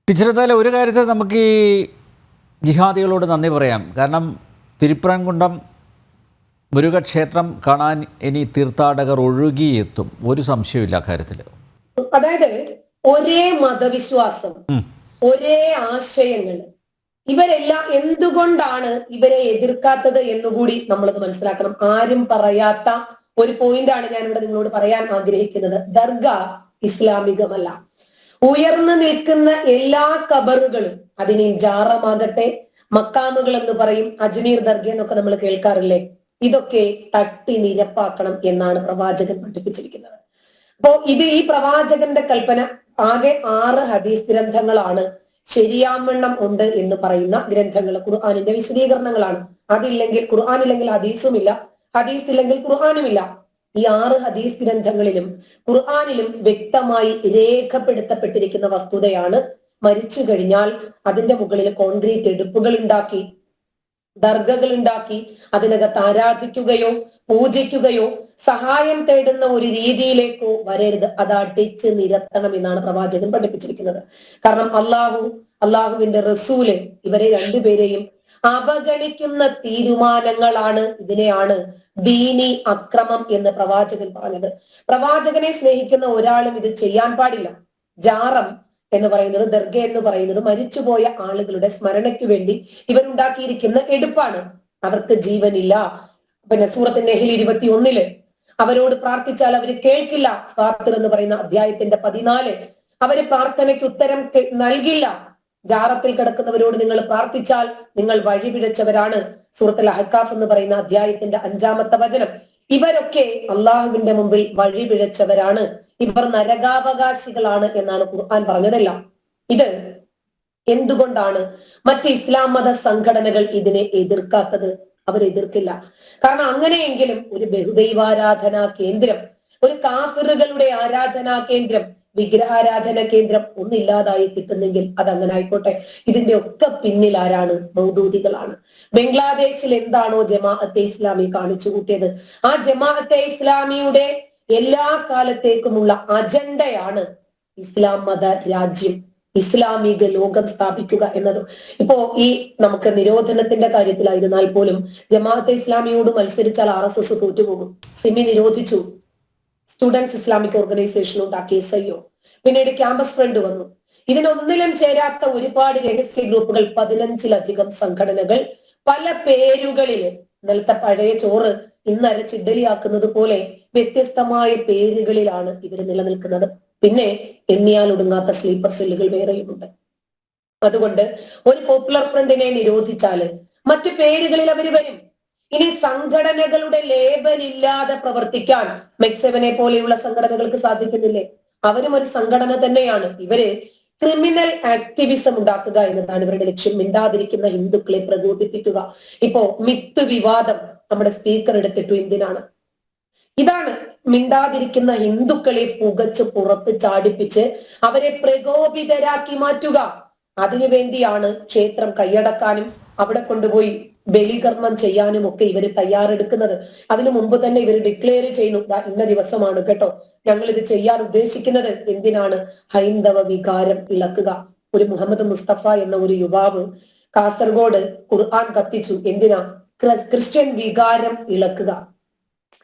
Teacher, എന്തായാലും ഒരു കാര്യത്തിൽ നമുക്ക് ഈ ജിഹാദികളോട് നന്ദി പറയാം. കാരണം തിരുപ്പരംകുണ്ടം മുരുകക്ഷേത്രം കാണാൻ ഇനി തീർത്ഥാടകർ ഒഴുകിയെത്തും, ഒരു സംശയമില്ല കാര്യത്തിൽ. അതായത് ഒരേ മതവിശ്വാസം, ഒരേ ആശയങ്ങൾ, ഇവരെല്ലാം എന്തുകൊണ്ടാണ് ഇവരെ എതിർക്കാത്തത് എന്നുകൂടി നമ്മളത് മനസ്സിലാക്കണം. ആരും പറയാത്ത ഒരു പോയിന്റാണ് ഞാൻ ഇവിടെ നിങ്ങളോട് പറയാൻ ആഗ്രഹിക്കുന്നത്. ദർഗ ഇസ്ലാമികമല്ല. ഉയർന്നു നിൽക്കുന്ന എല്ലാ കബറുകളും, അതിന് ജാറമാകട്ടെ, മക്കാമുകൾ എന്ന് പറയും, അജ്മീർ ദർഗ എന്നൊക്കെ നമ്മൾ കേൾക്കാറില്ലേ, ഇതൊക്കെ തട്ടി നിരപ്പാക്കണം എന്നാണ് പ്രവാചകൻ പഠിപ്പിച്ചിരിക്കുന്നത്. അപ്പോ ഈ പ്രവാചകന്റെ കൽപ്പന. ആകെ 6 ഹദീസ് ഗ്രന്ഥങ്ങളാണ് ശരിയാവണ്ണം ഉണ്ട് എന്ന് പറയുന്ന ഗ്രന്ഥങ്ങൾ, ഖുർആനിന്റെ വിശദീകരണങ്ങളാണ്. അതില്ലെങ്കിൽ ഖുർആൻ ഇല്ലെങ്കിൽ ഹദീസുമില്ല, ഹദീസ് ഇല്ലെങ്കിൽ ഖുർആനുമില്ല. ഈ 6 ഹദീസ് ഗ്രന്ഥങ്ങളിലും ഖുർആനിലും വ്യക്തമായി രേഖപ്പെടുത്തപ്പെട്ടിരിക്കുന്ന വസ്തുതയാണ്, മരിച്ചു കഴിഞ്ഞാൽ അതിന്റെ മുകളിൽ കോൺക്രീറ്റ് എടുപ്പുകൾ ഉണ്ടാക്കി, ദർഗകൾ ഉണ്ടാക്കി അതിനകത്ത് ആരാധിക്കുകയോ പൂജിക്കുകയോ സഹായം തേടുന്ന ഒരു രീതിയിലേക്കോ വരരുത്. അത് അടിച്ച് നിരത്തണം എന്നാണ് പ്രവാചകൻ പഠിപ്പിച്ചിരിക്കുന്നത്. കാരണം അള്ളാഹുവിന്റെ റസൂല് ഇവരെ രണ്ടുപേരെയും അവഗണിക്കുന്ന തീരുമാനങ്ങളാണ്, ഇതിനെയാണ് ദീനി അക്രമം എന്ന് പ്രവാചകൻ പറഞ്ഞത്. പ്രവാചകനെ സ്നേഹിക്കുന്ന ഒരാളും ഇത് ചെയ്യാൻ പാടില്ല. ജാറം എന്ന് പറയുന്നത്, ദർഗ എന്ന് പറയുന്നത് മരിച്ചുപോയ ആളുകളുടെ സ്മരണയ്ക്ക് വേണ്ടി ഇവരുണ്ടാക്കിയിരിക്കുന്ന എടുപ്പാണ്. അവർക്ക് ജീവനില്ല. പിന്നെ സൂറത്ത് നഹ്ൽ 21 അവരോട് പ്രാർത്ഥിച്ചാൽ അവർ കേൾക്കില്ല. ഫാത്തിർ എന്ന് പറയുന്ന അധ്യായത്തിന്റെ 14 അവര് പ്രാർത്ഥനയ്ക്ക് ഉത്തരം നൽകില്ല. ജാറത്തിൽ കിടക്കുന്നവരോട് നിങ്ങൾ പ്രാർത്ഥിച്ചാൽ നിങ്ങൾ വഴിപിഴച്ചവരാണ്. സൂറത്തുൽ അഹ്കാഫ് എന്ന് പറയുന്ന അധ്യായത്തിന്റെ 5-ാമത്തെ വചനം. ഇവരൊക്കെ അള്ളാഹുവിന്റെ മുമ്പിൽ വഴിപിഴച്ചവരാണ്, ഇവർ നരകാവകാശികളാണ് എന്നാണ് ഖുർആൻ പറഞ്ഞതെല്ലാം. ഇത് എന്തുകൊണ്ടാണ് മറ്റ് ഇസ്ലാം മത സംഘടനകൾ ഇതിനെ എതിർക്കാത്തത്? അവരെതിർക്കില്ല. കാരണം അങ്ങനെയെങ്കിലും ഒരു ബഹുദൈവാരാധനാ കേന്ദ്രം, ഒരു കാഫിറുകളുടെ ആരാധനാ കേന്ദ്രം, വിഗ്രഹാരാധന കേന്ദ്രം ഒന്നില്ലാതായി കിട്ടുന്നെങ്കിൽ അതങ്ങനെ ആയിക്കോട്ടെ. ഇതിന്റെ ഒക്കെ പിന്നിൽ ആരാണ്? മൗദൂദികളാണ്. ബംഗ്ലാദേശിൽ എന്താണോ ജമാഅത്തെ ഇസ്ലാമി കാണിച്ചു കൂട്ടിയത്, ആ ജമാഅത്തെ ഇസ്ലാമിയുടെ എല്ലാ കാലത്തേക്കുമുള്ള അജണ്ടയാണ് ഇസ്ലാം മത രാജ്യം, ഇസ്ലാമിക ലോകം സ്ഥാപിക്കുക എന്നത്. ഇപ്പോ നമുക്ക് നിരോധനത്തിന്റെ കാര്യത്തിലായിരുന്നാൽ പോലും ജമാഅത്തെ ഇസ്ലാമിയോട് മത്സരിച്ചാൽ RSS തോറ്റുപോകും. സിമി നിരോധിച്ചു, സ്റ്റുഡൻസ് ഇസ്ലാമിക് ഓർഗനൈസേഷൻ ഉണ്ടാക്കി SIO, പിന്നീട് ക്യാമ്പസ് ഫ്രണ്ട് വന്നു. ഇതിനൊന്നിലും ചേരാത്ത ഒരുപാട് രഹസ്യ ഗ്രൂപ്പുകൾ, 15-ലധികം സംഘടനകൾ, പല പേരുകളില്. ഇന്നലത്തെ പഴയ ചോറ് ഇന്ന് അരച്ച് ഇഡ്ഡലിയാക്കുന്നത് പോലെ വ്യത്യസ്തമായ പേരുകളിലാണ് ഇവർ നിലനിൽക്കുന്നത്. പിന്നെ എണ്ണിയാൽ ഒടുങ്ങാത്ത സ്ലീപ്പർ സെല്ലുകൾ വേറെയുമുണ്ട്. അതുകൊണ്ട് ഒരു പോപ്പുലർ ഫ്രണ്ടിനെ നിരോധിച്ചാല് മറ്റു പേരുകളിൽ അവർ വരും. ഇനി സംഘടനകളുടെ ലേബൽ ഇല്ലാതെ പ്രവർത്തിക്കാൻ മെക്സെവനെ പോലെയുള്ള സംഘടനകൾക്ക് സാധിക്കുന്നില്ലേ? അവരും ഒരു സംഘടന തന്നെയാണ്. ഇവര് ക്രിമിനൽ ആക്ടിവിസം ഉണ്ടാക്കുക എന്നതാണ് ഇവരുടെ ലക്ഷ്യം. മിണ്ടാതിരിക്കുന്ന ഹിന്ദുക്കളെ പ്രകോപിപ്പിക്കുക. ഇപ്പോ മിത്ത് വിവാദം നമ്മുടെ സ്പീക്കർ എടുത്തിട്ടു എന്തിനാണ്? ഇതാണ് മിണ്ടാതിരിക്കുന്ന ഹിന്ദുക്കളെ പുകച്ച് പുറത്ത് ചാടിപ്പിച്ച് അവരെ പ്രകോപിതരാക്കി മാറ്റുക. അതിനുവേണ്ടിയാണ് ക്ഷേത്രം കൈയടക്കാനും അവിടെ കൊണ്ടുപോയി ബലികർമ്മം ചെയ്യാനും ഒക്കെ ഇവർ തയ്യാറെടുക്കുന്നത്. അതിനു മുമ്പ് തന്നെ ഇവർ ഡിക്ലെയർ ചെയ്യുന്നു, ഇന്ന ദിവസമാണ് കേട്ടോ ഞങ്ങൾ ഇത് ചെയ്യാൻ ഉദ്ദേശിക്കുന്നത്. എന്തിനാണ്? ഹൈന്ദവ വികാരം ഇളക്കുക. ഒരു മുഹമ്മദ് മുസ്തഫ എന്ന ഒരു യുവാവ് കാസർഗോഡ് ഖുർആൻ കത്തിച്ചു. എന്തിനാ? ക്രിസ്ത്യൻ വികാരം ഇളക്കുക.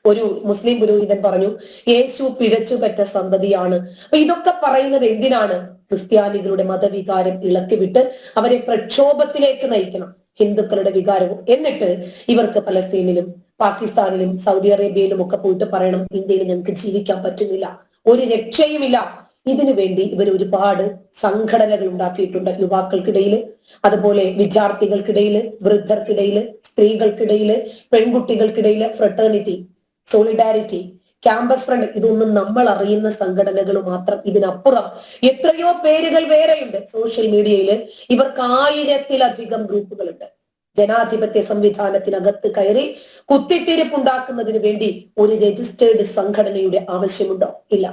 ഒരു മുസ്ലിം പുരോഹിതൻ പറഞ്ഞു, യേശു പിഴച്ചുപറ്റ സന്തതിയാണ്. അപ്പൊ ഇതൊക്കെ പറയുന്നത് എന്തിനാണ്? ക്രിസ്ത്യാനികളുടെ മതവികാരം ഇളക്കിവിട്ട് അവരെ പ്രക്ഷോഭത്തിലേക്ക് നയിക്കണം, ഹിന്ദുക്കളുടെ വികാരവും. എന്നിട്ട് ഇവർക്ക് പലസ്തീനിലും പാകിസ്ഥാനിലും സൗദി അറേബ്യയിലും ഒക്കെ പോയിട്ട് പറയണം, ഇന്ത്യയിൽ ഞങ്ങൾക്ക് ജീവിക്കാൻ പറ്റുന്നില്ല, ഒരു രക്ഷയുമില്ല. ഇതിനു വേണ്ടി ഇവർ ഒരുപാട് സംഘടനകൾ ഉണ്ടാക്കിയിട്ടുണ്ട്. യുവാക്കൾക്കിടയിൽ, അതുപോലെ വിദ്യാർത്ഥികൾക്കിടയിൽ, വൃദ്ധർക്കിടയിൽ, സ്ത്രീകൾക്കിടയിൽ, പെൺകുട്ടികൾക്കിടയിൽ, ഫ്രട്ടേണിറ്റി, സോളിഡാരിറ്റി, ക്യാമ്പസ് ഫ്രണ്ട്. ഇതൊന്നും നമ്മൾ അറിയുന്ന സംഘടനകൾ മാത്രം. ഇതിനപ്പുറം എത്രയോ പേരുകൾ വേറെയുണ്ട്. സോഷ്യൽ മീഡിയയിൽ ഇവർക്ക് 1000-ലധികം ഗ്രൂപ്പുകളുണ്ട്. ജനാധിപത്യ സംവിധാനത്തിനകത്ത് കയറി കുത്തിത്തിരിപ്പുണ്ടാക്കുന്നതിന് വേണ്ടി ഒരു രജിസ്റ്റേർഡ് സംഘടനയുടെ ആവശ്യമുണ്ടോ? ഇല്ല.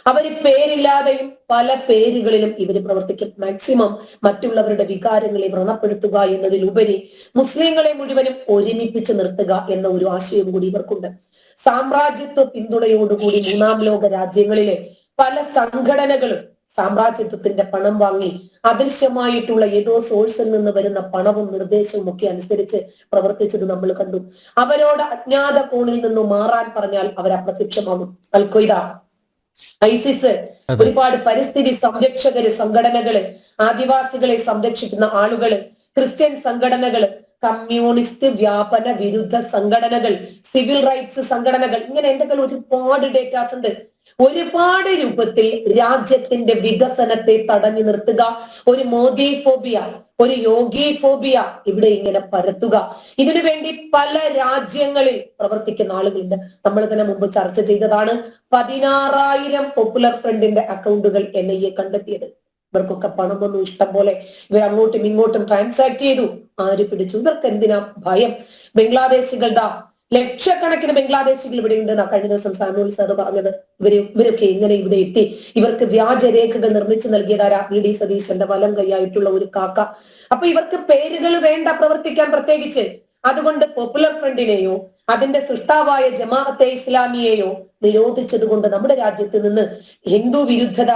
അവർ പേരില്ലാതെയും പല പേരുകളിലും ഇവർ പ്രവർത്തിക്കും. മാക്സിമം മറ്റുള്ളവരുടെ വികാരങ്ങളെ വ്രണപ്പെടുത്തുക എന്നതിലുപരി മുസ്ലിങ്ങളെ മുഴുവനും ഒരുമിപ്പിച്ച് നിർത്തുക എന്ന ഒരു ആശയം കൂടി ഇവർക്കുണ്ട്. സാമ്രാജ്യത്വ പിന്തുണയോടുകൂടി 3-ാം ലോക രാജ്യങ്ങളിലെ പല സംഘടനകളും സാമ്രാജ്യത്വത്തിന്റെ പണം വാങ്ങി അദൃശ്യമായിട്ടുള്ള ഏതോ സോഴ്സിൽ നിന്ന് വരുന്ന പണവും നിർദ്ദേശവും ഒക്കെ അനുസരിച്ച് പ്രവർത്തിച്ചത് നമ്മൾ കണ്ടു. അവരോട് അജ്ഞാത കോണിൽ നിന്ന് മാറാൻ പറഞ്ഞാൽ അവർ അപ്രത്യക്ഷമാകും. അൽ ഖ്വയ്ദ, ഐസിസ്, ഒരുപാട് പരിസ്ഥിതി സംരക്ഷകര് സംഘടനകള്, ആദിവാസികളെ സംരക്ഷിക്കുന്ന ആളുകള്, ക്രിസ്ത്യൻ സംഘടനകള്, കമ്മ്യൂണിസ്റ്റ് വ്യാപന വിരുദ്ധ സംഘടനകൾ, സിവിൽ റൈറ്റ്സ് സംഘടനകൾ, ഇങ്ങനെ എന്റെ കയ്യിൽ ഒരുപാട് ഡേറ്റാസ് ഉണ്ട്. ഒരുപാട് രൂപത്തിൽ രാജ്യത്തിന്റെ വികസനത്തെ തടഞ്ഞു നിർത്തുക, ഒരു മോദി ഫോബിയ, ഒരു യോഗി ഫോബിയ ഇവിടെ ഇങ്ങനെ പരത്തുക. ഇതിനു വേണ്ടി പല രാജ്യങ്ങളിൽ പ്രവർത്തിക്കുന്ന ആളുകളുണ്ട്. നമ്മൾ തന്നെ മുമ്പ് ചർച്ച ചെയ്തതാണ് 16,000 പോപ്പുലർ ഫ്രണ്ടിന്റെ അക്കൗണ്ടുകൾ NIA കണ്ടെത്തിയത്. ഇവർക്കൊക്കെ പണമൊന്നും ഇഷ്ടം പോലെ ഇവർ അങ്ങോട്ടും ഇങ്ങോട്ടും ട്രാൻസാക്ട് ചെയ്തു. ആര് പിടിച്ചു? ഇവർക്ക് എന്തിനാ ഭയം? ബംഗ്ലാദേശികളുടെ ലക്ഷക്കണക്കിന് ബംഗ്ലാദേശികൾ ഇവിടെ ഉണ്ടെന്നാ കഴിഞ്ഞ ദിവസം സാമുൽ സാർ പറഞ്ഞത്. ഇവരൊക്കെ എങ്ങനെ ഇവിടെ എത്തി? ഇവർക്ക് വ്യാജരേഖകൾ നിർമ്മിച്ചു നൽകിയതാരാ? VD സതീശന്റെ വലം കൈയായിട്ടുള്ള ഒരു കാക്ക. അപ്പൊ ഇവർക്ക് പേരുകൾ വേണ്ട പ്രവർത്തിക്കാൻ പ്രത്യേകിച്ച്. അതുകൊണ്ട് പോപ്പുലർ ഫ്രണ്ടിനെയോ അതിന്റെ സൃഷ്ടാവായ ജമാഅത്തെ ഇസ്ലാമിയെയോ നിരോധിച്ചത് കൊണ്ട് നമ്മുടെ രാജ്യത്ത് നിന്ന് ഹിന്ദു വിരുദ്ധത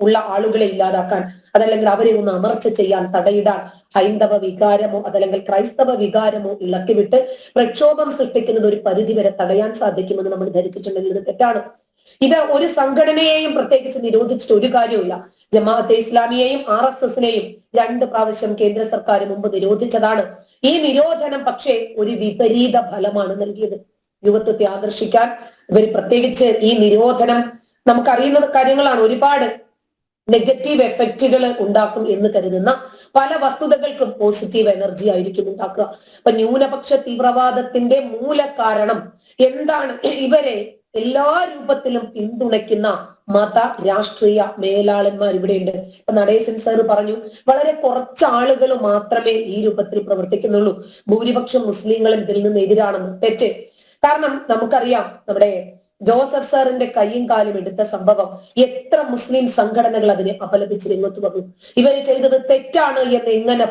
ഉള്ള ആളുകളെ ഇല്ലാതാക്കാൻ, അതല്ലെങ്കിൽ അവരെ ഒന്ന് അമർച്ച ചെയ്യാൻ, തടയിടാൻ ഹൈന്ദവ വികാരമോ അതല്ലെങ്കിൽ ക്രൈസ്തവ വികാരമോ ഇളക്കിവിട്ട് പ്രക്ഷോഭം സൃഷ്ടിക്കുന്നത് ഒരു പരിധിവരെ തടയാൻ സാധിക്കുമെന്ന് നമ്മൾ ധരിച്ചിട്ടുണ്ടെങ്കിൽ ഇത് തെറ്റാണ്. ഇത് ഒരു സംഘടനയെയും പ്രത്യേകിച്ച് നിരോധിച്ചിട്ട് ഒരു കാര്യമില്ല. ജമാഅത്തെ ഇസ്ലാമിയെയും RSSനെയും 2 പ്രാവശ്യം കേന്ദ്ര സർക്കാർ മുമ്പ് നിരോധിച്ചതാണ്. ഈ നിരോധനം പക്ഷേ ഒരു വിപരീത ഫലമാണ് നൽകിയത്. യുവത്വത്തെ ആകർഷിക്കാൻ ഇവർ പ്രത്യേകിച്ച് ഈ നിരോധനം നമുക്കറിയുന്ന കാര്യങ്ങളാണ്. ഒരുപാട് നെഗറ്റീവ് എഫക്റ്റുകൾ ഉണ്ടാക്കും എന്ന് കരുതുന്ന പല വസ്തുതകൾക്കും പോസിറ്റീവ് എനർജി ആയിരിക്കും ഉണ്ടാക്കുക. അപ്പൊ ന്യൂനപക്ഷ തീവ്രവാദത്തിന്റെ മൂല കാരണം എന്താണ്? ഇവരെ എല്ലാ രൂപത്തിലും പിന്തുണയ്ക്കുന്ന മത രാഷ്ട്രീയ മേലാളന്മാർ ഇവിടെയുണ്ട്. ഇപ്പൊ നടേശൻ സാർ പറഞ്ഞു, വളരെ കുറച്ച് ആളുകൾ മാത്രമേ ഈ രൂപത്തിൽ പ്രവർത്തിക്കുന്നുള്ളൂ, ഭൂരിപക്ഷം മുസ്ലിങ്ങളും ഇതിൽ നിന്ന് എതിരാണെന്ന്. തെറ്റ്. കാരണം നമുക്കറിയാം, നമ്മുടെ ജോസഫ് സാറിന്റെ കയ്യും കാലും എടുത്ത സംഭവം എത്ര മുസ്ലിം സംഘടനകൾ അതിനെ അപലപിച്ച് രംഗത്ത് വന്നു. ഇവര് ചെയ്തത് തെറ്റാണ് എന്ന് എങ്ങനെ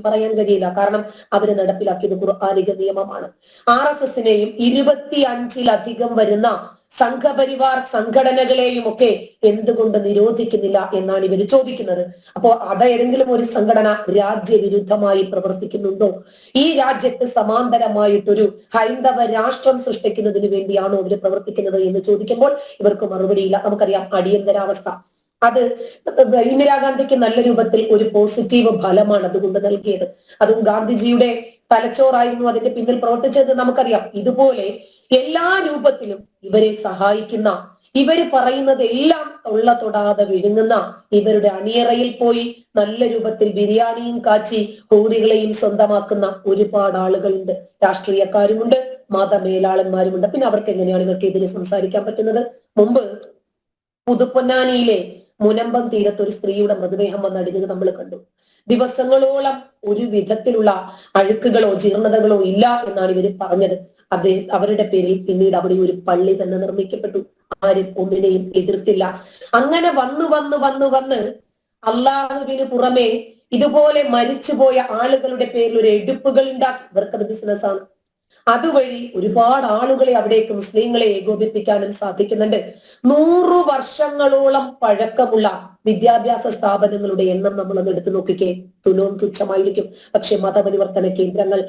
പറയാൻ കഴിയില്ല. കാരണം അവര് നടപ്പിലാക്കിയത് ഖുർആനിക നിയമമാണ്. RSSനെയും 25-ലധികം വരുന്ന സംഘപരിവാർ സംഘടനകളെയും ഒക്കെ എന്തുകൊണ്ട് നിരോധിക്കുന്നില്ല എന്നാണ് ഇവർ ചോദിക്കുന്നത്. അപ്പോ അതേതെങ്കിലും ഒരു സംഘടന രാജ്യവിരുദ്ധമായി പ്രവർത്തിക്കുന്നുണ്ടോ? ഈ രാജ്യത്ത് സമാന്തരമായിട്ടൊരു ഹൈന്ദവ രാഷ്ട്രം സൃഷ്ടിക്കുന്നതിന് വേണ്ടിയാണോ ഇവർ പ്രവർത്തിക്കുന്നത് എന്ന് ചോദിക്കുമ്പോൾ ഇവർക്ക് മറുപടിയില്ല. നമുക്കറിയാം അടിയന്തരാവസ്ഥ, അത് ഇന്ദിരാഗാന്ധിക്ക് നല്ല രൂപത്തിൽ ഒരു പോസിറ്റീവ് ഫലമാണ് അതുകൊണ്ട് നൽകിയത്. അതും ഗാന്ധിജിയുടെ തലച്ചോറായിരുന്നു അതിന്റെ പിന്നിൽ പ്രവർത്തിച്ചത് നമുക്കറിയാം. ഇതുപോലെ എല്ലാ രൂപത്തിലും ഇവരെ സഹായിക്കുന്ന, ഇവര് പറയുന്നത് എല്ലാം തൊടാതെ വിഴുങ്ങുന്ന, ഇവരുടെ അണിയറയിൽ പോയി നല്ല രൂപത്തിൽ ബിരിയാണിയും കാച്ചി ഹൂറികളെയും സ്വന്തമാക്കുന്ന ഒരുപാട് ആളുകളുണ്ട്. രാഷ്ട്രീയക്കാരുമുണ്ട്, മതമേലാളന്മാരുമുണ്ട്. പിന്നെ അവർക്ക് എങ്ങനെയാണ് ഇവർക്കെതിരെ സംസാരിക്കാൻ പറ്റുന്നത്? മുമ്പ് പുതുപ്പൊന്നാനിയിലെ മുനമ്പം തീരത്ത് ഒരു സ്ത്രീയുടെ മൃതദേഹം വന്നടിഞ്ഞത് നമ്മൾ കണ്ടു. ദിവസങ്ങളോളം ഒരു വിധത്തിലുള്ള അഴുക്കുകളോ ജീർണതകളോ ഇല്ല എന്നാണ് ഇവർ പറഞ്ഞത്. അവരുടെ പേരിൽ പിന്നീട് അവിടെ ഒരു പള്ളി തന്നെ നിർമ്മിക്കപ്പെട്ടു. ആരും ഒന്നിനെയും എതിർത്തില്ല. അങ്ങനെ വന്ന് അള്ളാഹുവിന് പുറമെ ഇതുപോലെ മരിച്ചുപോയ ആളുകളുടെ പേരിൽ ഒരു എടുപ്പുകൾ ഉണ്ടാക്കി. ഇവർക്കത് ബിസിനസ്സാണ്. അതുവഴി ഒരുപാട് ആളുകളെ അവിടേക്ക് മുസ്ലിങ്ങളെ ഏകോപിപ്പിക്കാനും സാധിക്കുന്നുണ്ട്. 100 വർഷങ്ങളോളം പഴക്കമുള്ള വിദ്യാഭ്യാസ സ്ഥാപനങ്ങളുടെ എണ്ണം നമ്മളൊന്ന് എടുത്തു നോക്കിക്കേ, തുലോം തുച്ഛമായിരിക്കും. പക്ഷെ മതപരിവർത്തന കേന്ദ്രങ്ങൾ,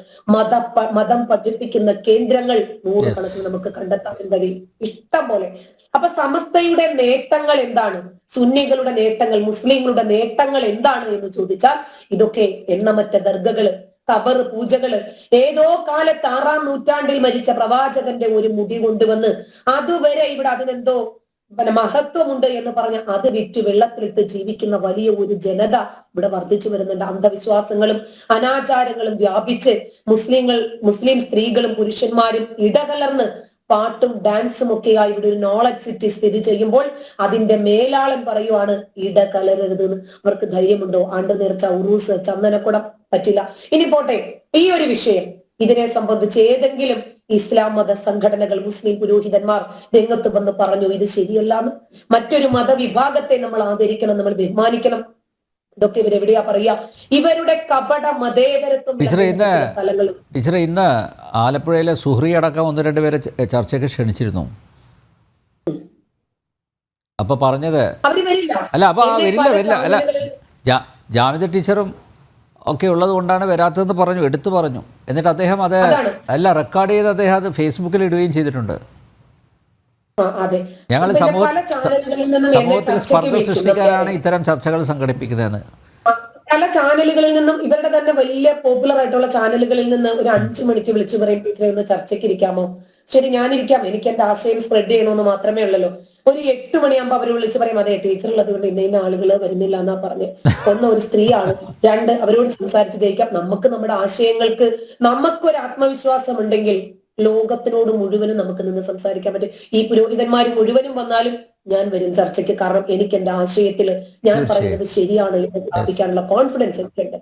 മതം പഠിപ്പിക്കുന്ന കേന്ദ്രങ്ങൾ 100 കണക്കിന് നമുക്ക് കണ്ടെത്താൻ കഴിയും, ഇഷ്ടം പോലെ. അപ്പൊ സമസ്തയുടെ നേട്ടങ്ങൾ എന്താണ്? സുന്നികളുടെ നേട്ടങ്ങൾ, മുസ്ലിങ്ങളുടെ നേട്ടങ്ങൾ എന്താണ് എന്ന് ചോദിച്ചാൽ ഇതൊക്കെ എണ്ണമറ്റ ദർഗകള്, ഖബർ പൂജകള്, ഏതോ കാലത്ത് 6-ാം നൂറ്റാണ്ടിൽ മരിച്ച പ്രവാചകന്റെ ഒരു മുടി കൊണ്ടുവന്ന് അതുവരെ ഇവിടെ അതിനെന്തോ മഹത്വമുണ്ട് എന്ന് പറഞ്ഞ് അത് വിറ്റ് വെള്ളത്തിലിട്ട് ജീവിക്കുന്ന വലിയ ഒരു ജനത ഇവിടെ വർദ്ധിച്ചു വരുന്നുണ്ട്. അന്ധവിശ്വാസങ്ങളും അനാചാരങ്ങളും വ്യാപിച്ച് മുസ്ലിം സ്ത്രീകളും പുരുഷന്മാരും ഇടകലർന്ന് പാട്ടും ഡാൻസും ഒക്കെയായി ഇവിടെ ഒരു നോളജ് സിറ്റി സ്ഥിതി ചെയ്യുമ്പോൾ അതിന്റെ മേലാളൻ പറയുവാണ് ഇടകലരരുത്. അവർക്ക് ധൈര്യമുണ്ടോ? ആണ്ട് നേർച്ച, ഉറൂസ്, ചന്ദനക്കുടം പറ്റില്ല. ഇനി പോട്ടെ, ഈ ഒരു വിഷയം ഇതിനെ സംബന്ധിച്ച് ഏതെങ്കിലും ഇസ്ലാം മത സംഘടനകൾ, മുസ്ലിം പുരോഹിതന്മാർ രംഗത്ത് വന്ന് പറഞ്ഞു ഇത് ശരിയല്ലാന്ന്? മറ്റൊരു മതവിഭാഗത്തെ നമ്മൾ ആദരിക്കണം, നമ്മൾ ബഹുമാനിക്കണം. ഇതൊക്കെ ഇവരെവിടെയാ പറയാ? ഇവരുടെ കപട മതേതരത്വം സ്ഥലങ്ങളും. ടീച്ചറെ, ഇന്ന് ആലപ്പുഴയിലെ സുഹ്രി അടക്കം 1-2 പേരെ ചർച്ചയ്ക്ക് ക്ഷണിച്ചിരുന്നു. അപ്പോൾ പറഞ്ഞത് അവര് വരില്ല. അല്ല, അപ്പോൾ എന്നെ വരില്ല പല വരില്ല അല്ല, ചാനലുകളിൽ ജാമിദ ടീച്ചറും ഒക്കെ ഉള്ളത് കൊണ്ടാണ് വരാത്തതെന്ന് പറഞ്ഞു, എടുത്തു പറഞ്ഞു. എന്നിട്ട് അദ്ദേഹം അത് അതാണ്. അല്ല റെക്കോർഡ് ചെയ്ത് അദ്ദേഹം അത് ഫേസ്ബുക്കിൽ ഇടുകയും ചെയ്തിട്ടുണ്ട്. അതെ. ഞങ്ങൾ പിന്നെ പല ചാനലുകളിൽ നിന്നും എന്നെ സമൂഹത്തിൽ ചർച്ചയ്ക്ക് സ്പർദ്ധ വിളിക്കും. സൃഷ്ടിക്കാനാണ് ഇത്തരം ചർച്ചകൾ സംഘടിപ്പിക്കുന്നതെന്ന്. പല ചാനലുകളിൽ നിന്നും ഇവരുടെ തന്നെ വലിയ പോപ്പുലർ ആയിട്ടുള്ള ചാനലുകളിൽ നിന്ന് ഒരു 5 മണിക്ക് വിളിച്ചു പറയും, ടീച്ചറെ ഒന്ന് ചർച്ചയ്ക്ക് ഇരിക്കാമോ? ശരി, ഞാനിരിക്കാം, എനിക്ക് എന്റെ ആശയം സ്പ്രെഡ് ചെയ്യണമെന്ന് മാത്രമേ ഉള്ളല്ലോ. ഒരു 8 മണിയാകുമ്പോൾ അവർ വിളിച്ച് പറയും, അതെ ടീച്ചർ ഉള്ളത് കൊണ്ട് ഇന്ന ആളുകൾ വരുന്നില്ല എന്നാ പറഞ്ഞ്. ഒന്ന്, ഒരു സ്ത്രീയാണ്. 2, അവരോട് സംസാരിച്ച് ജയിക്കാം. നമുക്ക് നമ്മുടെ ആശയങ്ങൾക്ക് നമുക്കൊരു ആത്മവിശ്വാസം ഉണ്ടെങ്കിൽ ലോകത്തിനോട് മുഴുവനും നമുക്ക് നിന്ന് സംസാരിക്കാൻ പറ്റും. ഈ പുരോഹിതന്മാർ മുഴുവനും വന്നാലും ഞാൻ വരും ചർച്ചയ്ക്ക്. കാരണം എനിക്ക് എന്റെ ആശയത്തിൽ ഞാൻ തീർച്ചയായും. പറയുന്നത് ശരിയാണ് എന്ന് സ്ഥാപിക്കാനുള്ള കോൺഫിഡൻസ് എനിക്കുണ്ട്.